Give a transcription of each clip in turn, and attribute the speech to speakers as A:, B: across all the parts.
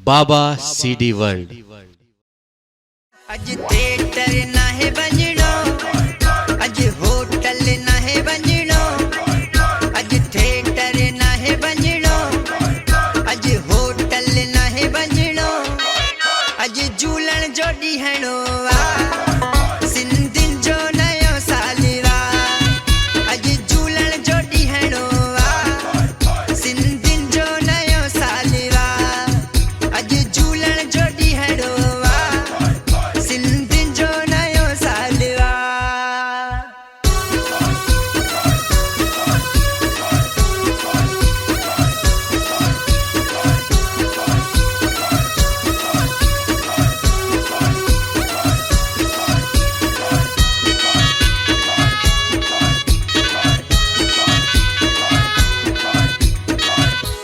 A: बाबा CD world.
B: अज theatre नाहे बजणो, अज hotel नाहे बजणो, अज theatre नाहे बजणो, अज होटल नाहे बजणो, अज झूलण जो ॾींहणो आ सिंधियुनि जो नयो साल आ। अज झूलण जो ॾींहणो आ सिंधियुनि जो नयो साल आ। अज झूलण जो ॾींहणो आ सिंधियुनि जो नयो साल आ।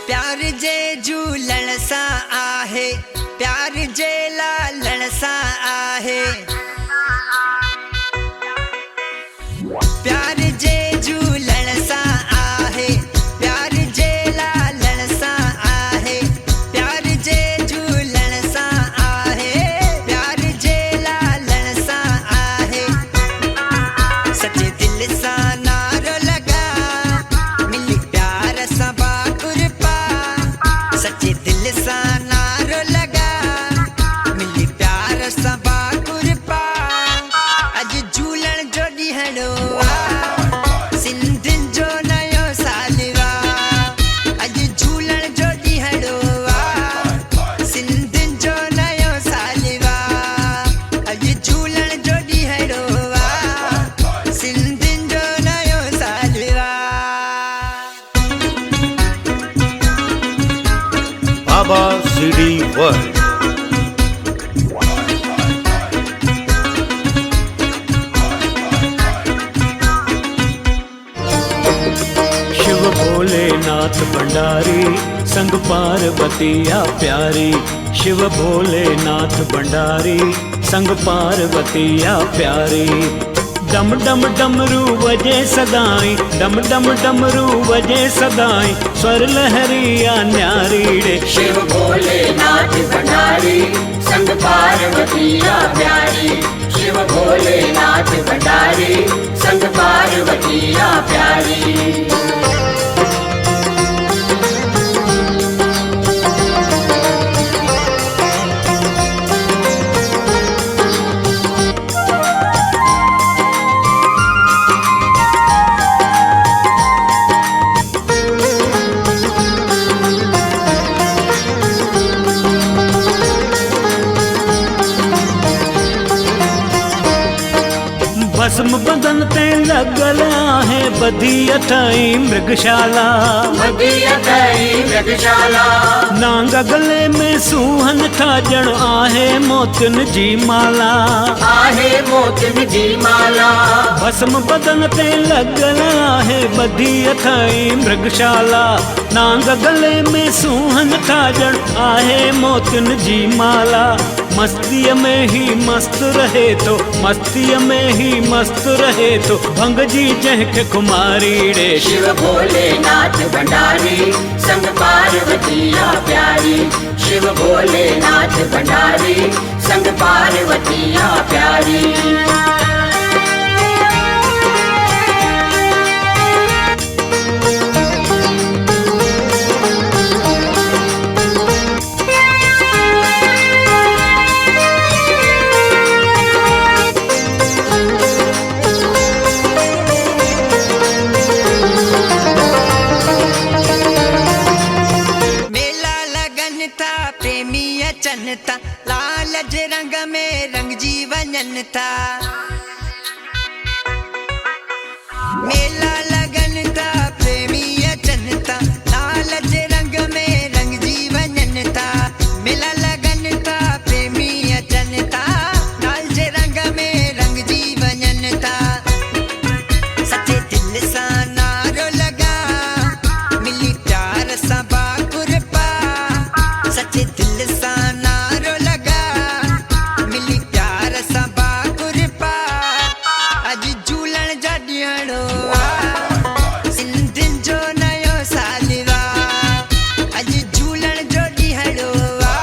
B: प्यार जे झूलण सां आहे, प्यार जे लालण सां आहे, प्यार जे झूलण सां आहे, प्यार जे लालण सां आहे, प्यार जे झूलण सां आहे, प्यार जे लालण सां आहे। सच्चे दिल सां नारो लगा मिली प्यार सां बाकुर पा। सच्चे दिल सां नारो लगा मिली प्यार सां बाकुर पा। अज झूलण जो ॾींहणो आ सिंधियुनि जो नयो साल आ। अज झूलण जो ॾींहणो आ सिंधियुनि जो नयो साल आ। अज झूलण जो ॾींहणो आ सिंधियुनि जो नयो साल आ।
A: बाबा सीडी वर्ल्ड।
C: शिव भोलेनाथ भंडारी संग पार्वती आ प्यारी। शिव भोलेनाथ भंडारी संग पार्वती आ प्यारी। डम डम डमरू वजे सदाई, डम डम डमरू वजे सदाई, स्वर लहरिया न्यारी रे।
D: शिव भोलेनाथ भंडारी संग पार्वती आ प्यारी। शिव भोलेनाथ भंडारी संग पार्वती आ प्यारी।
C: भस्म बदन ते लगल आहे बधी अथई मृगशाला।
D: बधी अथई मृगशाला।
C: नांग गले में सूहन ठाजण आहे मोतियुनि जी माला।
D: आहे मोतियुनि जी माला।
C: भस्म बदन ते लगल आहे बधी अथई मृगशाला। नांग गले में सूहन ठाजण आहे मोतियुनि जी माला। मस्तीअ में ही मस्त रहे तो, मस्तीअ में ही मस्त रहे तो, भंग जी जंहिंखे खुमारी रे।
D: शिव भोलेनाथ भंडारी संग पार्वती आ प्यारी। शिव भोलेनाथ भंडारी संग पार्वती आ प्यारी।
B: मेला लगन था प्रेमी अचन था, लालच रंग में रंग जी वञन था। मेला लगन था प्रेमी अचन था, लालच रंग में रंग जी वञन था। मेला लगन था प्रेमी अचन था, लालच रंग में रंग जी वञन था। सच्चे दिल सां नारो लगा मिली प्यार सां बाकुर पा। सच्चे दिल सां नारो लगा मिली प्यार सां बाकुर पा। अज झूलण जा ॾींहणो आ सिंधियुनि जो नयो साल आ। अज झूलण जो ॾींहणो आ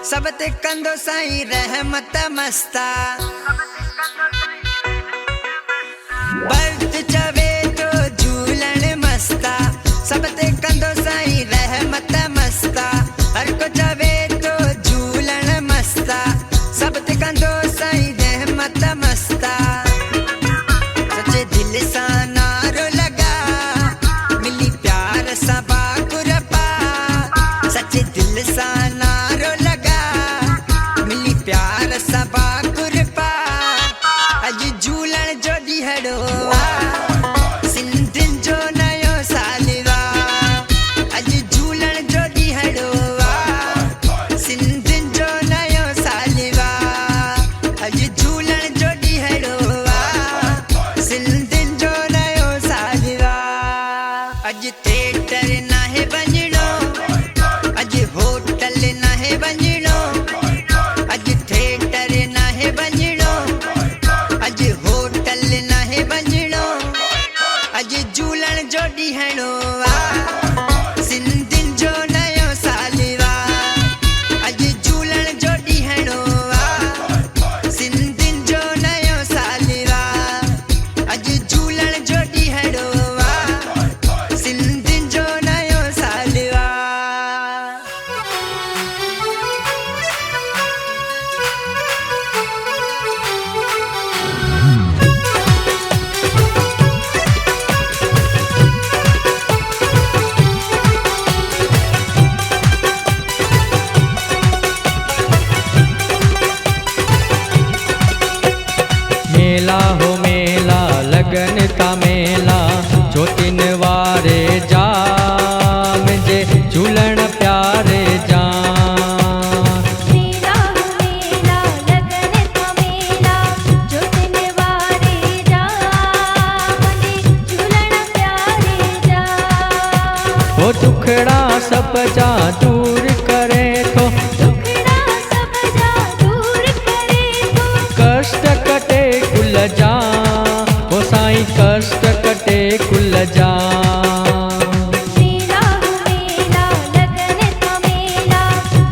B: सब ते कंदो साईं रहमत मस्ता बर्त चवे तो झूलण मस्ता सब ते कंदो साईं रहमत मस्ता हर को चवे तो झूलण मस्ता सब ते कंदो साईं रहमत मस्ता सच्चे दिल सां नारो लगा मिली प्यार सां बाकुरपा सच्चे दिल सां नारो लगा मिली प्यार सां बाकुरपा अॼु झूलण जो ॾींहड़ो सिंधियुनि जो नयो साल अॼु झूलण जो ॾींहड़ो सिंधियुनि जो नयो साल अॼु झूलण जो ॾींहड़ो सिंधियुनि जो नयो साल अॼु थिएटर नाहे वञिणो अॼु होटल नाहे वञिणो अॼु थिएटर नाहे वञिणो अॼु होटल नाहे वञिणो अॼु झूलण जो ॾींहड़ो सिंधियुनि जो नयो साल अॼु झूलण जो ॾींहड़ो सिंधियुनि जो नयो साल अॼु झूलण जो ॾींहड़ो सिंधियुनि जो नयो साल
E: मेला हो मेला लगन का मेला ज्योतिन वारे जाम जे झूलण प्यारे जाम
F: मेला हो मेला लगन का मेला ज्योतिन वारे जाम जे झूलण प्यारे जाम
E: वो दुखड़ा सब जा दूर करे तो
F: दुखड़ा सब जा दूर करे तो
E: कष्ट कटे कुल जा वो साईं कष्ट कटे कुल जा
F: मेला हो मेला लगन का मेला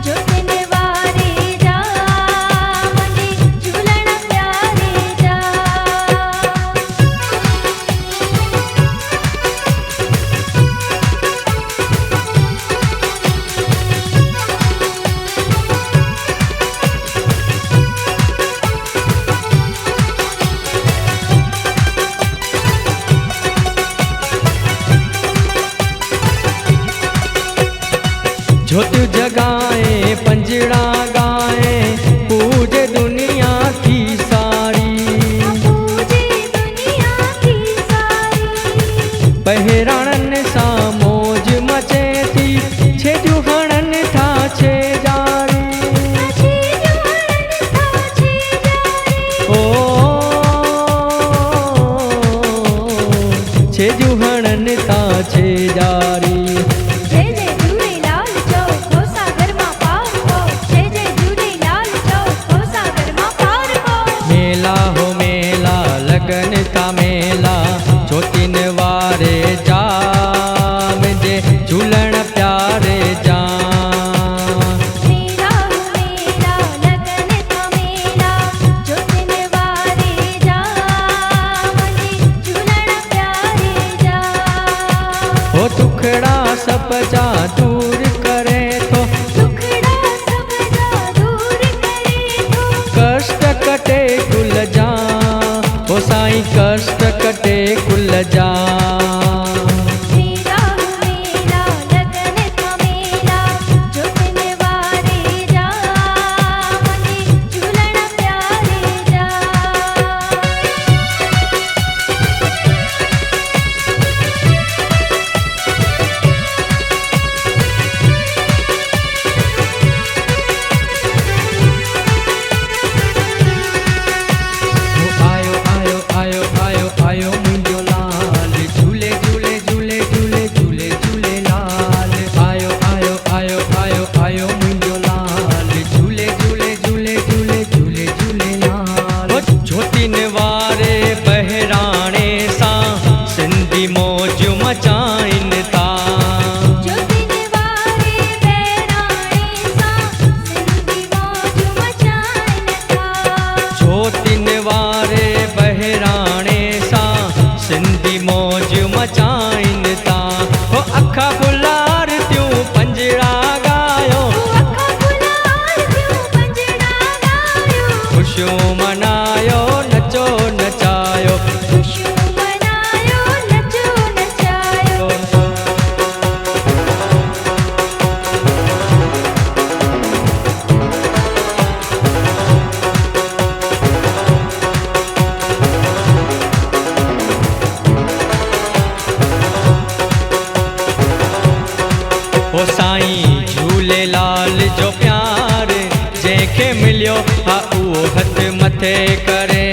F: ज्योतिन वारे जाम जे झूलण प्यारे जाम
E: ज्योत जगाए पंजड़ा गाए पूजे दुनिया की सारी
F: पूजे दुनिया की सारी
E: पहिराणन सा मौज मचे थी छे जुहणन था छे जारी
F: छे जुहणन था छे जारी
E: ओ छे जुहणन था छे जारी
F: जय जय झूलेलाल चओ को सागर मां पार को जय जय झूलेलाल चओ को सागर मां पार को
E: मेला हो मेला लगन का मेला ज्योतिन वारे जाम जे झूलण प्यारे जाम
F: मेला हो मेला लगन का मेला ज्योतिन वारे जाम जे झूलण प्यारे जाम
E: वो दुखड़ा सब जा दूर करे तो
F: दुखड़ा सब जा दूर करे तो
E: कष्ट कटे कुल जा वो साईं कष्ट कटे कुल जा
F: मेला हो मेला लगन का मेला ज्योतिन वारे जाम जे झूलण प्यारे जाम
E: वो आयो आयो आयो आयो आयो मुंहिंजो लाल झूले अखा फुलार त्यूं पंजड़ा गायो
F: अखा फुलार त्यूं पंजड़ा गायो
E: खुशियों मनायो नचो नचायो
F: खुशियूं मनायो नचो नचायो
E: ओ साईं झूलेलाल जो प्यार जंहिंखे मिलियो हा उहो हथ मथे करे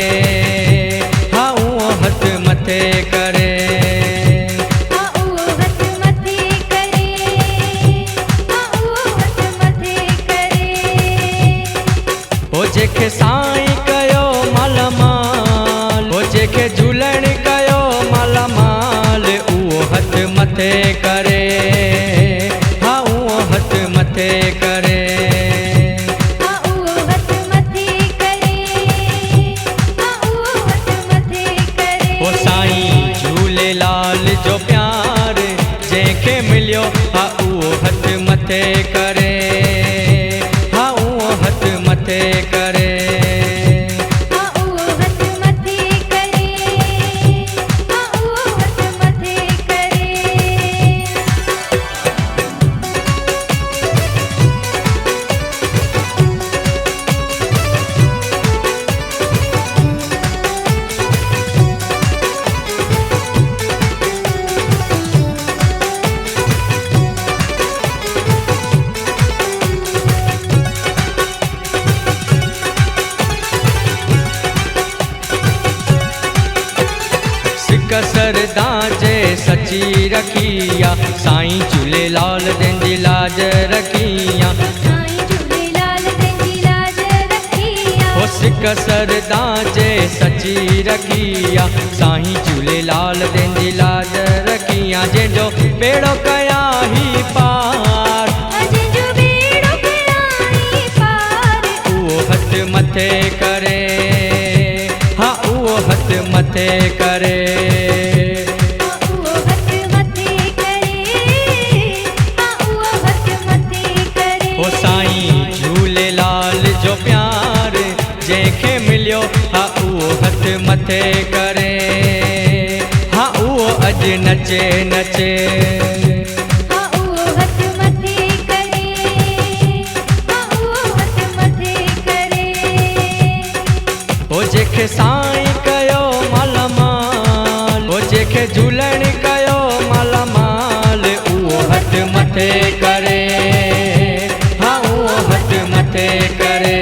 E: हा उहो हथ मथे करे
F: हा उहो हथ मथे करे हा उहो हथ मथे करे
E: ओ जेके साईं कयो मालामाल ओ जेके झूलण कयो मालामाल उहो हथ मथे करे हा उहो हथ मथे करे
F: हा उहो हथ मथे करे हा उहो हथ मथे करे
E: ओ साईं झूलेलाल जो प्यार जंहिंखे मिलियो हा उहो हथ मथे करे हा उहो हथ मथे करे
F: हा उहो हथ मथे करे हा उहो हथ मथे करे
E: सिक सरदा जे सची रखिया साईं झूलेलाल जंहिंजी लाज रखिया
F: साईं झूलेलाल तंहिंजी लाज रखिया
E: ओ सिक सरदा जे सची रखिया साईं झूलेलाल जंहिंजी लाज रखिया जंहिंजो बेड़ो कया ही पार
F: अॼु जो बेड़ो कयाई पार
E: उहो हथ मथे करे हा उहो हथ मथे करे
F: हा उहो हथ मथे करे हा उहो हथ मथे करे
E: ओ साईं झूलेलाल जो प्यार जंहिंखे मिलियो हा उहो हथ मथे करे हा उहो अॼु नचे नचे
F: हा उहो हथ मथे करे हा उहो हथ मथे करे
E: ओ जेके साईं कयो मालामाल ओ जेके झूलण कयो मालामाल उहो हथ मथे करे हा उहो हथ मथे करे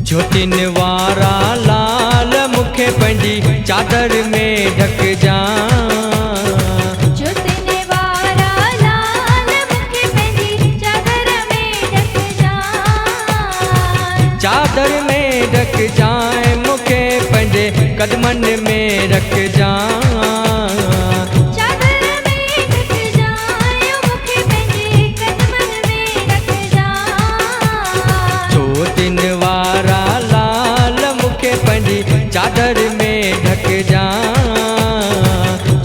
E: ज्योतिन वारा लाल मूंखे पंहिंजी चादर में ढकजा
F: ज्योतिन वारा लाल मूंखे पंहिंजी चादर में ढकजा
E: चादर में ढकजा मूंखे पंहिंजे कदमनि में रखजा
F: चादर में ढकजा मूंखे पंहिंजे कदमनि में रखजा
E: ज्योतिन वारा लाल मूंखे पंहिंजी चादर में ढकजा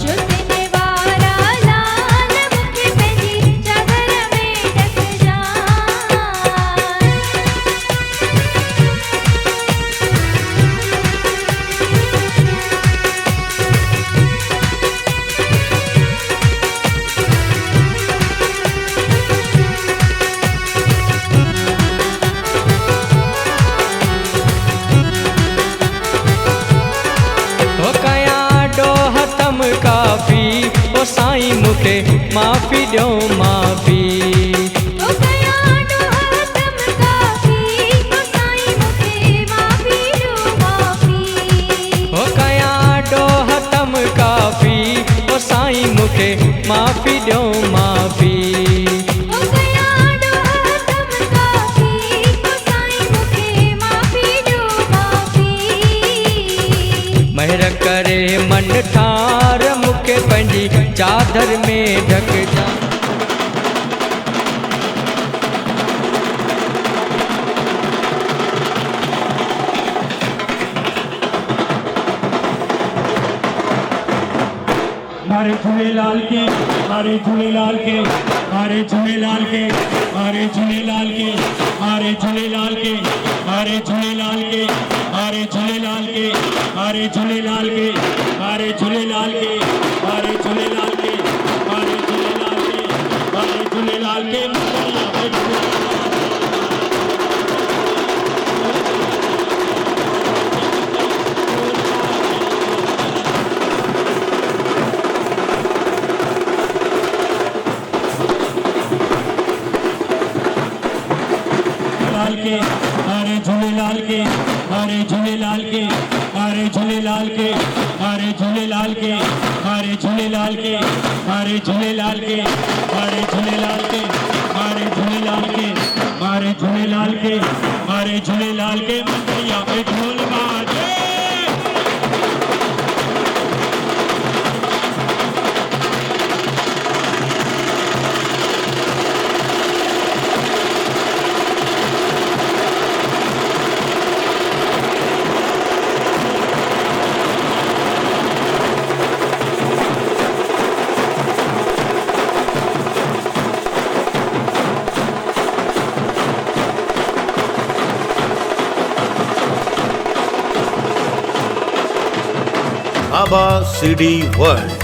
F: ज्योतिन वारा लाल मूंखे पंहिंजी चादर में ढकजा
E: साईं मूंखे माफ़ी ॾियो माफ़ी
F: ओ कया ॾोह तम काफ़ी ओ साईं मूंखे माफ़ी ॾियो माफ़ी
E: हो कया ॾोह तम काफ़ी ओ साईं मूंखे माफ़ी ॾियो माफ़ी
F: ओ कया ॾोह तम काफ़ी ओ साईं मूंखे माफ़ी ॾियो
E: मेहर करे मन ठार मूंखे पंहिंजी चादर में ढकजा।
C: हरे झूलेलाल के, हरे झूलेलाल के, हरे झूलेलाल के, हरे झूलेलाल के, हरे झूलेलाल के, हरे झूलेलाल के, हरे झूलेलाल के, हरे झूलेलाल के, हरे झूलेलाल के, हरे झूलेलाल के, हरे झूलेलाल के, हरे झूलेलाल के। हरे झूलेलाल के, हरे झूलेलाल के, हरे झूलेलाल के, हरे झूलेलाल के, हरे झूलेलाल के, हरे झूलेलाल के, हरे झूलेलाल के, हरे झूलेलाल के, हरे झूलेलाल के, हरे झूलेलाल के। मंदिरिया पे ढोल बाजे।
A: Baba CD World.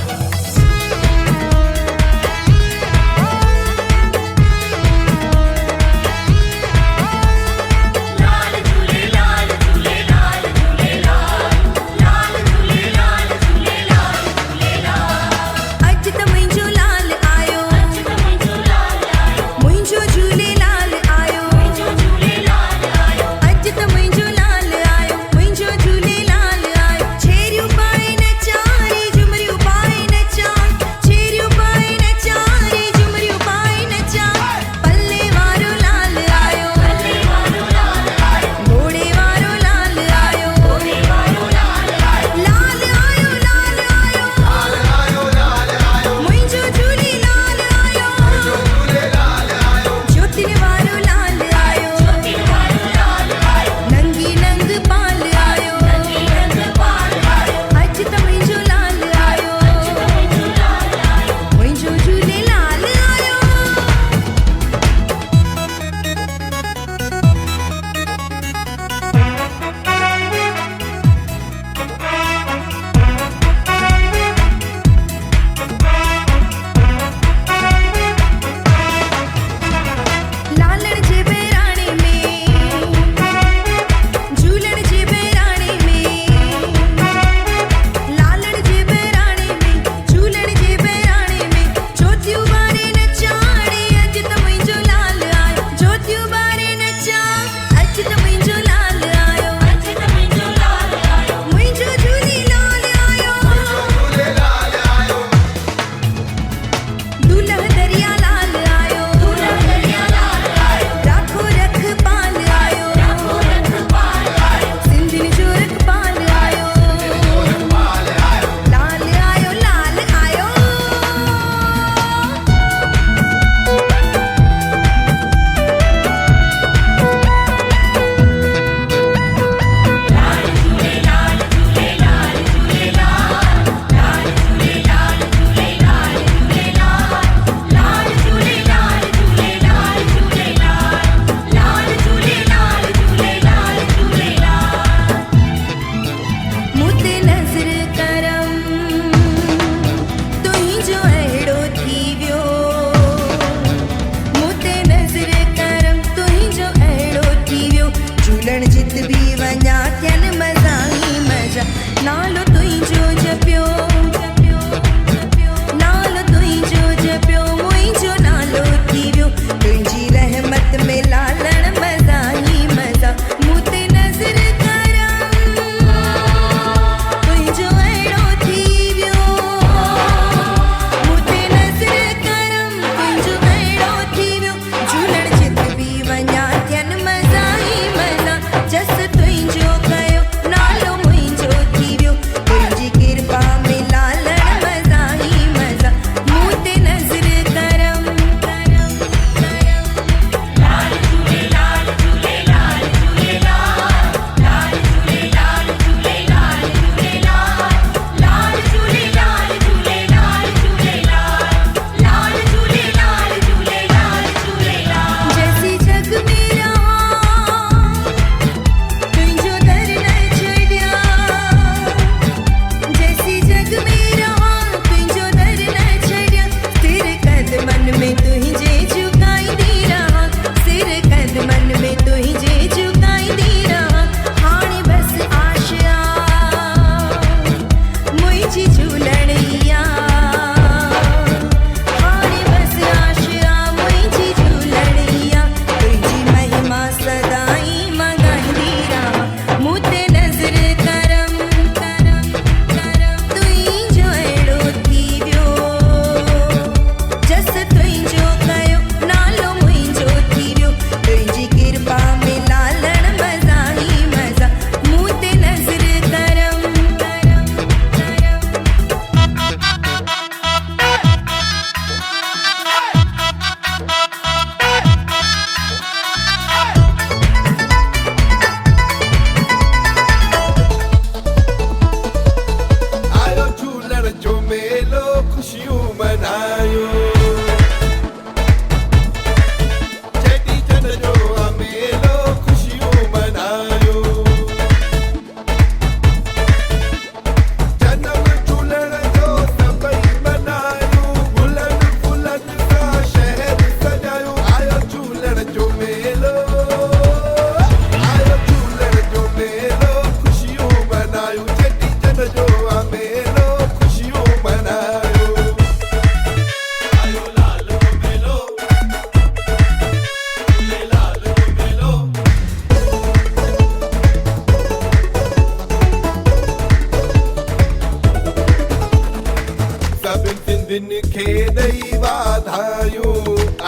G: दिन खे ॾेई वाधायूं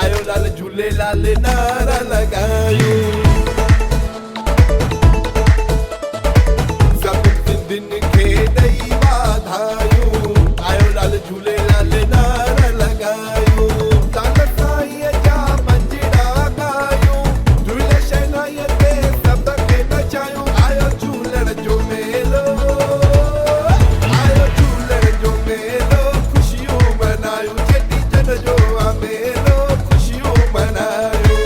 G: आयो लाल झूलेलाल नारा लॻायूं सभु सिंधियुनि खे ॾेई वाधायूं आयो लाल झूलेलाल नारा लॻायूं लाल साईंअ जा पंजड़ा ॻायूं झूले शहनाईअ ते सभ खे नचायूं आयो झूलण जो मेलो आयो झूलण जो मेलो खुशियूं मनायूं चेटीचंड जो आ मेलो खुशियूं मनायूं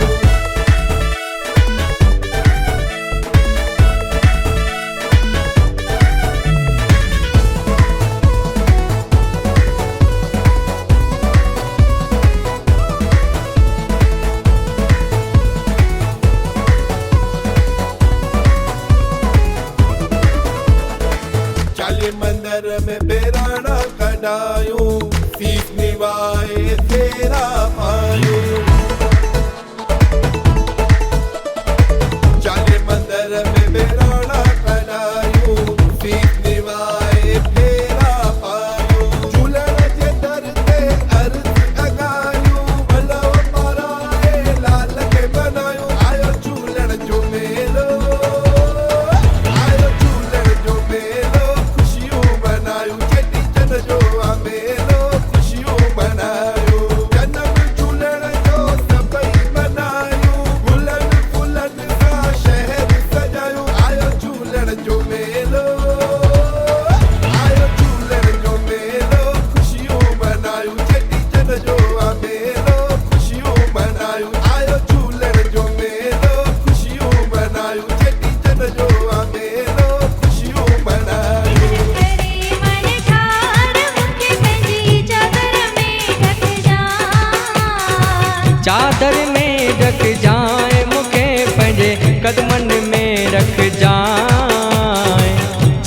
G: चालीह मंदर में बहिराणा कढायूं सीस निवाए फेरा पायूं चालीह मंदर में बहिराणा कढायूं सीस निवाए फेरा पायूं झूलण जे दर ते अर्ज़ अॻायूं भलव पाराए लाल खे मनायूं आयो झूलण जो मेलो आयो झूलण जो मेलो खुशियूं मनायूं चेटीचंड जो आ मेलो खुशियूं मनायूं जनम झूलण जो सभई मनायूं गुलनि फुलनि सां शहर सजायूं आयो झूलण जो मेलो आयो झूलण जो मेलो खुशियूं मनायूं चेटीचंड जो आ मेलो खुशियूं मनायूं आयो झूलण जो मेलो खुशियूं मनायूं चेटीचंड जो आ मेलो खुशियूं मनायूं
F: करे मन ठार मुखे पंहिंजी चादर में ढक जाए
E: चादर में ढक जाए मूंखे पंहिंजे कदमनि में रख जाए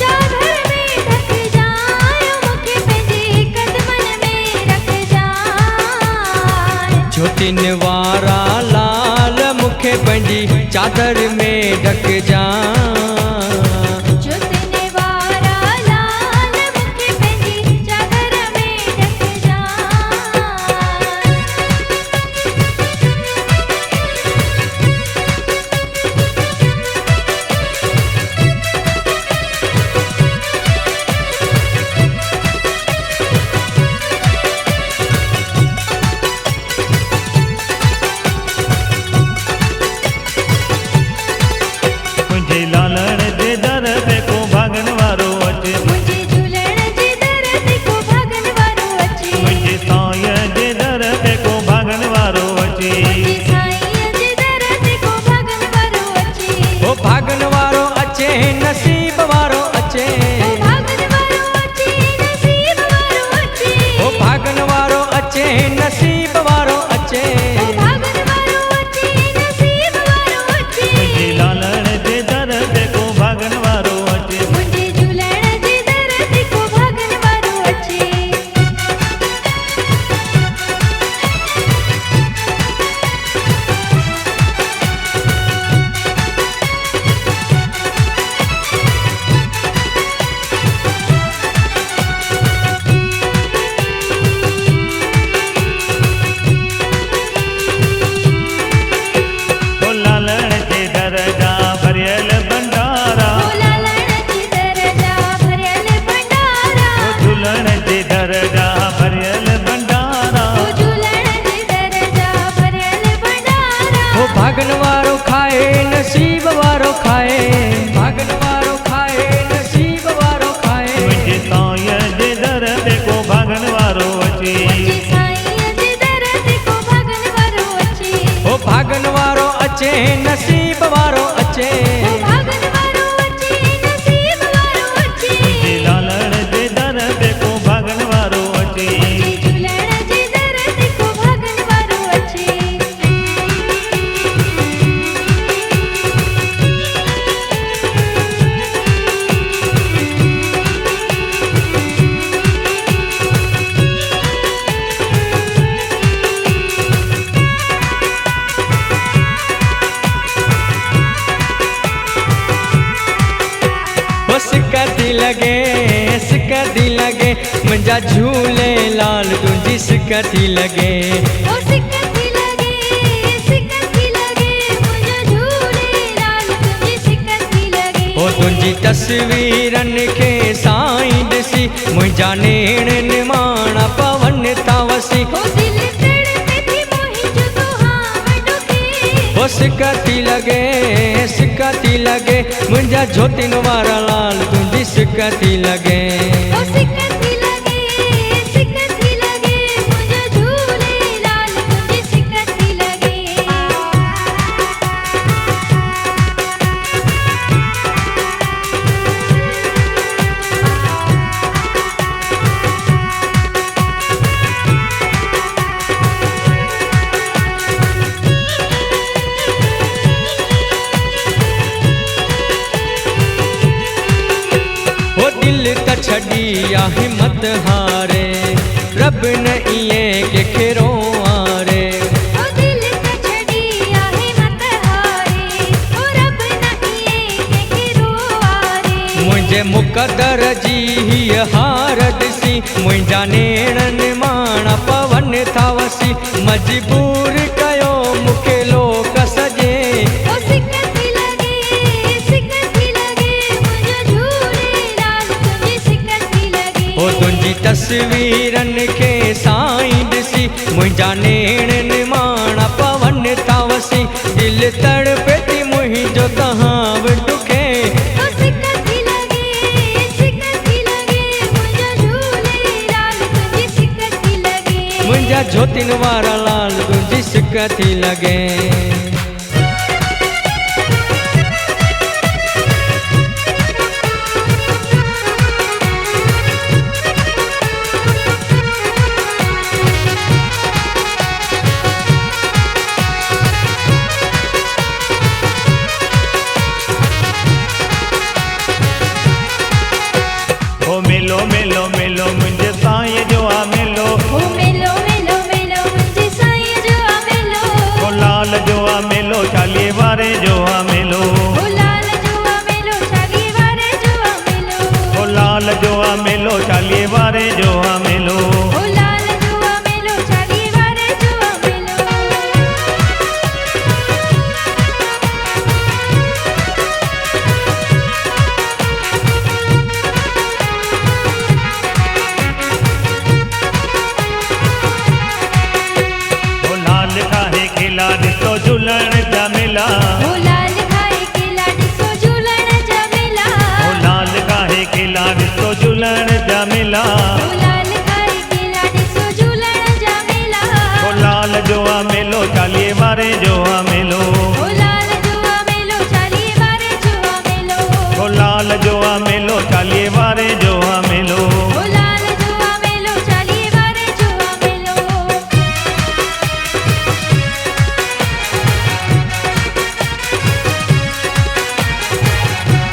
F: चादर में ढक जाए मुखे पंहिंजे कदमनि में रख जाए
E: ज्योतिन वारा लाल मूंखे पंहिंजी चादर में ढक जाए
F: ज्योतिन वारा लाल मुखे पंहिंजी चादर में ढक जाए
C: मुंहिंजे लालण जे दर ते को भागन वारो अचे
F: मुंहिंजे झूलण जे दर ते को भागन वारो अचे
C: मुंहिंजे साईं जे दर ते को भागन वारो अचे
F: मुंहिंजे साईं जे दर ते को भागन वारो अचे
E: ओ भागन वारो अचे नसीब वारो अचे
F: ओ भागन वारो अचे नसीब वारो अचे
E: ओ भागन वारो अचे नसीब वारो अचे
F: ओ भागन वारो अचे नसीब वारो अचे
C: मुंहिंजे लालण जे दर ते को भागन वारो अचे
F: मुंहिंजे झूलण जे दर ते को भागन वारो अचे
C: ओ लालण जे दर जा भरियल भंडारा
F: ओ लालण जे दर जा भरियल भंडारा
C: ओ झूलण जे दर जा भरियल भंडारा
F: ओ झूलण जे दर जा भरियल भंडारा
E: ओ भागन वारो खाए नसीब वारो खाए भागन वारो खाए नसीब वारो खाए
C: मुंहिंजे साईं जे दर ते को भागन वारो अचे
F: मुंहिंजे साईं जे दर ते को भागन वारो अचे
E: ओ भागन वारो अचे नसीब वारो अचे
F: ओ भागन वारो अचे नसीब वारो अचे
C: मुंहिंजे लालण जे दर ते को भागन वारो अचे
F: मुंहिंजे झूलण जे दर ते को भागन वारो अचे
E: सिकदी लगे मुंहिंजा झूलेलाल तुंहिंजी सिक थी लॻे
F: ओ सिक थी लॻे मुंहिंजो झूलेलाल तुंहिंजी सिक थी लॻे
E: ओ तुंहिंजी तस्वीरनि खे साईं ॾिसी मुंहिंजा नेण निमाणा पवन था वसी
F: ओ दिल तड़पे थी मुंहिंजो दुहाव ॾुखे
E: ओ सिक थी लॻे मुंहिंजा ज्योतिन वारा लाल तुंहिंजी सिक थी लॻे
F: ओ सिक थी लॻे मुंहिंजो झूलेलाल तुंहिंजी सिक थी लॻे
E: ओ दिल त छॾी आ हिम्मत हारे रब न इएं कंहिंखे रोआरे
F: ओ दिल त छॾी आहे मत हारे ओ रब न इएं कंहिंखे रोआरे
E: मुंहिंजे मुक़दर जी हीअ हार ॾिसी मुंहिंजा नेण निमाणा पवन था वसी मजबूर कयो मूंखे लोक सॼे
F: ओ सिक थी लॻे मुंहिंजो झूलेलाल तुंहिंजी सिक थी लॻे
E: ओ तुंहिंजी तस्वीरनि खे साईं ॾिसी मुंहिंजा नेण निमाणा पवन था वसी दिल तड़पे थी मुंहिंजो तहां ॾुखे
F: ओ सिक थी लॻे मुंहिंजो झूलेलाल तुंहिंजी सिक थी लॻे
E: मुंहिंजा ज्योतिन वारा लाल तुंहिंजी सिक थी लॻे
C: ओ मेलो मेलो मेलो मुंहिंजे साईं जो आ मेलो
F: ओ मेलो मुंहिंजे साईं जो आ मेलो
C: ओ लाल जो आ मेलो चालीहे वारे जो आ मेलो
F: ओ लाल जो आ मेलो चालीहे वारे जो आ मेलो
C: ओ लाल जो आ मेलो चालीहे वारे जो आ मेलो
F: ओ लाल जो आ मेलो चालीहे वारे जो आ मेलो
C: ओ लाल काहे खेला ॾिसो झूलण जा मेला
F: ओ लाल खाए केला ॾिसो झूलण जा मेला
C: ओ लाल काहे खेला ॾिसो झूलण जा मेला
F: ओ लाल खाए केला ॾिसो झूलण जा मेला
C: ओ लाल जो आ मेलो चालीहे वारे जो आ मेलो
F: ओ लाल जो आ मेलो चालीहे वारे जो आ मेलो
C: ओ लाल जो आ मेलो चालीहे वारे जो आ मेलो
F: ओ लाल जो आ मेलो चालीहे वारे जो आ मेलो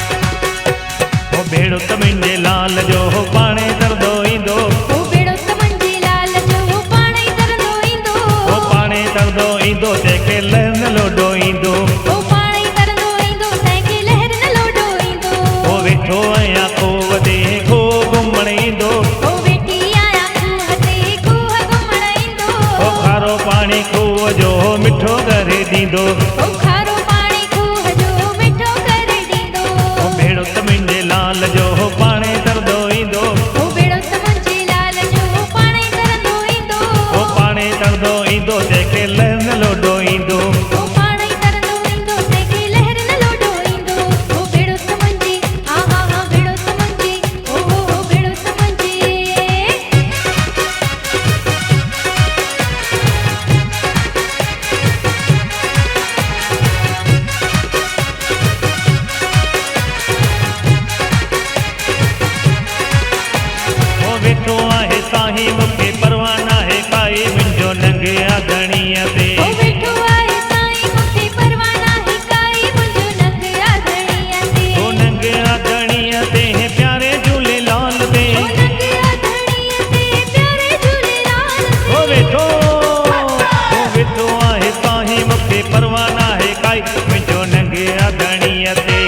C: ओ भेड़ो त मुंहिंजे लाल जो हो पाणे तरंदो ईंदो
F: ओ बेड़ो त मुंहिंजे लाल जो हो पाणे ई तरंदो ईंदो
C: ओ पाणे तरंदो ईंदो तंहिंखे लहर न लोॾो ईंदो
F: ओ पाणे ई तरंदो ईंदो तंहिंखे लहर न लोॾो ईंदो
C: ओ वेठो आहियां खूह ते खो घुमण ईंदो
F: ओ वेठी आहियां खूह ते खूह घुमण ईंदो
C: ओ खारो पाणी खूह जो मिठो करे ॾींदो
F: ओ खारो पाणी खूह जो मिठो करे ॾींदो
C: ओ भेड़ो त मुंहिंजे लाल जो हो पाणे तरंदो ईंदो
F: ओ बेड़ो त मुंहिंजे लाल जो हो पाणे ई तरंदो ईंदो
C: ओ पाणे तरंदो ईंदो तंहिंखे लहर न लोॾो ईंदो
F: ओ पाणे ई तरंदो ईंदो तंहिंखे लहर न लोॾो ईंदो ओ बेड़ो त मुंहिंजी हा हा हा बेड़ो त मुंहिंजी ओ हो हो बेड़ो त मुंहिंजी
C: ओ वेठो आहे साईं मूंखे परवाह नाहे काई मुंहिंजो नंग आ घणीअ ते
F: ओ वेठो आहे साईं मूंखे परवाह नाहे काई मुंहिंजो नंग आ घणीअ ते
C: ओ नंग आ घणीअ ते प्यारे झूलेलाल ते
F: ओ नंग आ घणीअ ते प्यारे झूलेलाल
C: ओ वेठो आहे साईं मूंखे परवाह नाहे काई मुंहिंजो नंग आ घणीअ ते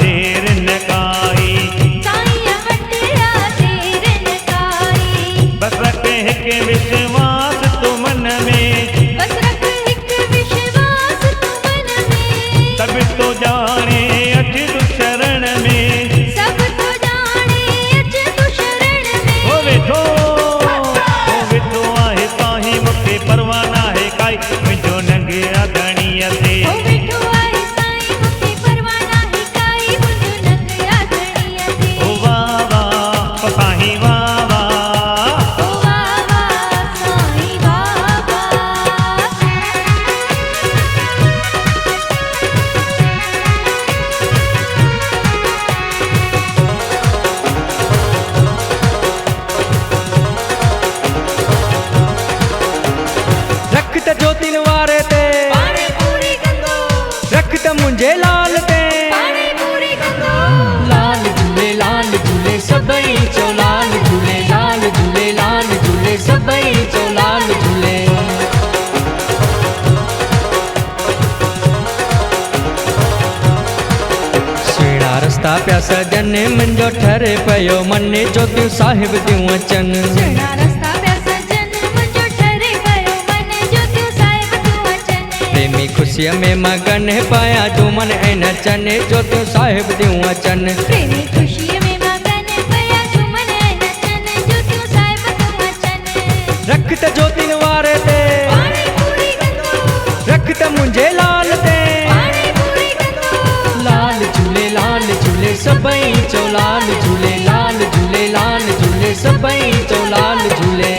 C: देर न काई
F: साईं हटिया देर न काई
C: बस रखे के विश्वास तू मन में
F: बस रख हिक विश्वास तू मन में
C: सब तो जाने अच तू शरण में
F: सब तो जाने अच तू शरण में
C: ओ वेठो आहे ताही मूंखे परवाना है काई मुंहिंजो नंगिया धणीअ ते
F: ओ वेठो आहे साईं मूंखे परवाना है काई मुंहिंजो नंगिया धणीअ ते
C: ओ वाह वाह ओ साईं वाह वाह
F: ओ वाह वाह साईं वाह वाह
E: रख त ज्योतिन वारे ते
F: पाणी पूरी गंगो
E: रख त मुंहिंजे लाल ते
F: पाणी पूरी गंगो
E: लाल झूले सभई चो लाल झूले लाल झूले सभई चो लाल झूले सुहिणा रस्ता पिया सजन मुंहिंजो ठरे पियो मन ज्योतियूं साहिब थियूं अचनि
F: सुहिणा रस्ता पिया सजन मुंहिंजो ठरे पियो मन ज्योतियूं साहिब थियूं अचनि
E: प्रेमी ख़ुशीअ में मगन पाया झूमन ऐं नचनि ज्योतियूं साहिब थियूं अचनि
F: प्रेमी ख़ुशीअ में मगन पिया झूमन ऐं नचनि ज्योतियूं साहिब थियूं अचनि
E: रख त ज्योतिन वारे ते
F: पाणी पूरी गंगो
E: रख त मुंहिंजे लाल ते
F: पाणी पूरी गंगो
E: लाल झूले सभई चो लाल झूले सभई चो लाल झूले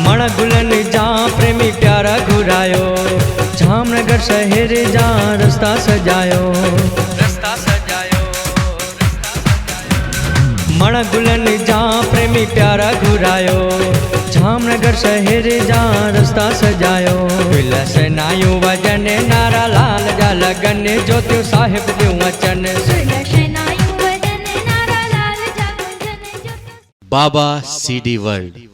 E: मण गुलनि जा प्रेमी प्यारा घुरायो जामनगर शहर जा रस्ता सजायो मण गुलनि जा प्रेमी प्यारा घुरायो जामनगर शहर जा रस्ता सजायो दिल सनायूं वजन नारा लाल जा लगन ज्योतियूं साहिब थियूं अचनि
F: सुलक्षणायूं वदन नारा लाल जा गुंजन ज्योतियूं
A: बाबा CD वर्ल्ड